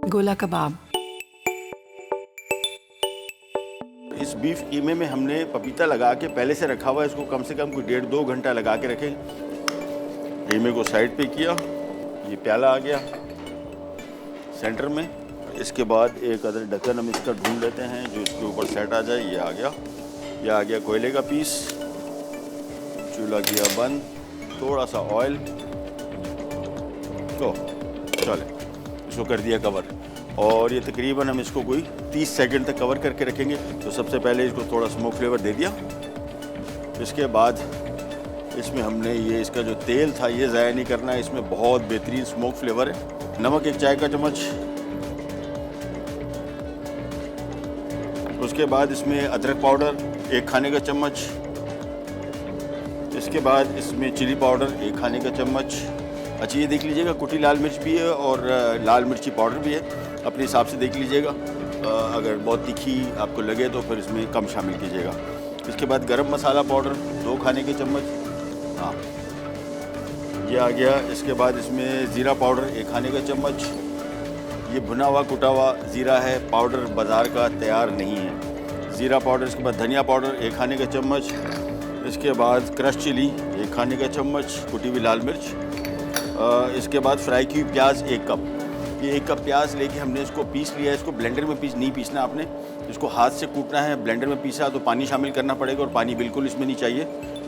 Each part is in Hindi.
गोला कबाब। इस बीफ कीमे में हमने पपीता लगा के पहले से रखा हुआ है। इसको कम से कम कोई 1.5-2 घंटा लगा के रखें। कीमे को साइड पे किया, ये प्याला आ गया सेंटर में। इसके बाद एक अदर ढक्कन हम इसका ढूंढ लेते हैं जो इसके ऊपर सेट आ जाए। ये आ गया, ये आ गया कोयले का पीस। चूल्हा किया बंद, थोड़ा सा ऑयल, तो चले इसको कर दिया कवर। और ये तकरीबन हम इसको कोई 30 सेकंड तक कवर करके रखेंगे। तो सबसे पहले इसको थोड़ा स्मोक फ्लेवर दे दिया। इसके बाद इसमें हमने ये इसका जो तेल था ये ज़ाया नहीं करना है। इसमें बहुत बेहतरीन स्मोक फ्लेवर है। नमक 1 चाय का चम्मच। उसके बाद इसमें अदरक पाउडर 1 खाने का चम्मच। इसके बाद इसमें चिली पाउडर 1 खाने का चम्मच। अच्छा ये देख लीजिएगा, कुटी लाल मिर्च भी है और लाल मिर्ची पाउडर भी है, अपने हिसाब से देख लीजिएगा। अगर बहुत तीखी आपको लगे तो फिर इसमें कम शामिल कीजिएगा। इसके बाद गरम मसाला पाउडर 2 खाने के चम्मच। हाँ ये आ गया। इसके बाद इसमें ज़ीरा पाउडर 1 खाने का चम्मच। ये भुना हुआ कुटा हुआ ज़ीरा है, पाउडर बाज़ार का तैयार नहीं है। ज़ीरा पाउडर। इसके बाद धनिया पाउडर 1 खाने का चम्मच। इसके बाद क्रश चिली 1 खाने का चम्मच, कुटी हुई लाल मिर्च। इसके बाद फ्राई की हुई प्याज 1 कप। ये 1 कप प्याज लेके हमने इसको पीस लिया है। इसको ब्लेंडर में नहीं पीसना आपने, इसको हाथ से कूटना है। ब्लेंडर में पीसा तो पानी शामिल करना पड़ेगा और पानी बिल्कुल इसमें नहीं चाहिए।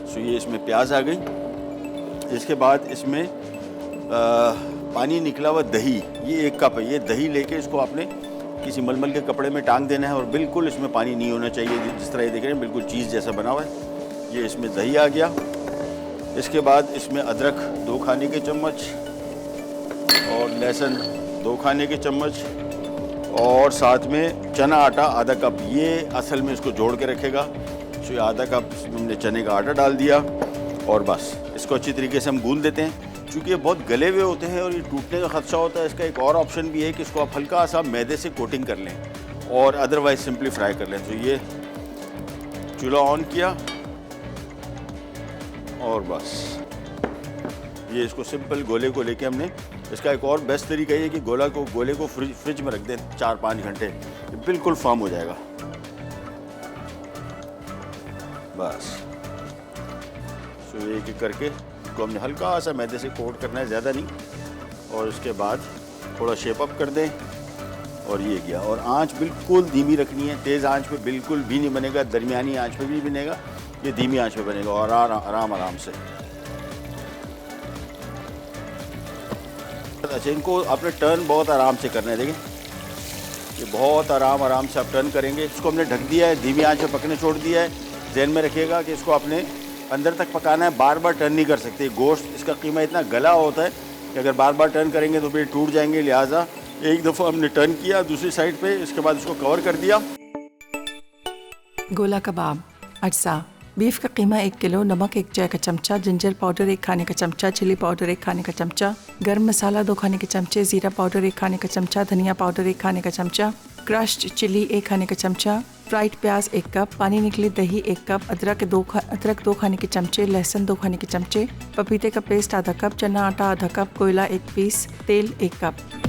सो ये इसमें प्याज आ गई। इसके बाद इसमें पानी निकला हुआ दही, ये 1 कप है। ये दही लेके इसको आपने किसी मलमल के कपड़े में टांग देना है और बिल्कुल इसमें पानी नहीं होना चाहिए। जिस तरह ये देख रहे हैं बिल्कुल चीज़ जैसा बना हुआ है। ये इसमें दही आ गया। इसके बाद इसमें अदरक 2 खाने के चम्मच और लहसुन 2 खाने के चम्मच और साथ में चना आटा आधा कप। ये असल में इसको जोड़ के रखेगा। तो ये आधा कप हमने चने का आटा डाल दिया और बस इसको अच्छी तरीके से हम गूंद देते हैं। चूँकि ये बहुत गले हुए होते हैं और ये टूटने का खदशा होता है। इसका एक और ऑप्शन भी है कि इसको आप हल्का सा मैदे से कोटिंग कर लें और अदरवाइज सिंपली फ्राई कर लें। तो ये चूल्हा ऑन किया और बस ये इसको सिंपल गोले को लेके हमने, इसका एक और बेस्ट तरीका ये है कि गोले को फ्रिज में रख दें 4-5 घंटे, ये बिल्कुल फर्म हो जाएगा। बस सो ये एक करके इसको हमने हल्का सा मैदे से कोट करना है, ज़्यादा नहीं। और उसके बाद थोड़ा शेप अप कर दें और ये किया। और आंच बिल्कुल धीमी रखनी है, तेज़ आंच पे बिल्कुल भी नहीं बनेगा, दरमियानी आंच पे भी बनेगा, ये धीमी आंच पे बनेगा और आराम से। अच्छा इनको आपने टर्न बहुत आराम से करना है। देखिए ये बहुत आराम से आप टर्न करेंगे। इसको हमने ढक दिया है, धीमी आंच पे पकने छोड़ दिया है। ज़हन में रखिएगा कि इसको आपने अंदर तक पकाना है, बार बार टर्न नहीं कर सकते। गोश्त इसका कीमा इतना गला होता है कि अगर बार बार टर्न करेंगे तो फिर टूट जाएंगे। लिहाजा एक दफ़ा हमने टर्न किया दूसरी साइड पे, इसके बाद इसको कवर कर दिया। गोला कबाब। अज्जा: बीफ का कीमा 1 किलो, नमक 1 चाय का चमचा, जिंजर पाउडर 1 खाने का चमचा, चिली पाउडर 1 खाने का चमचा, गरम मसाला 2 खाने के चमचे, ज़ीरा पाउडर 1 खाने का चमचा, धनिया पाउडर 1 खाने का चमचा, क्रश्ड चिली 1 खाने का चमचा, फ्राइड प्याज 1 कप, पानी निकली दही 1 कप, अदरक 2 खाने के चमचे, लहसुन 2 खाने के चमचे, पपीते का पेस्ट आधा कप, चना आटा आधा कप, कोयला 1 पीस, तेल 1 कप।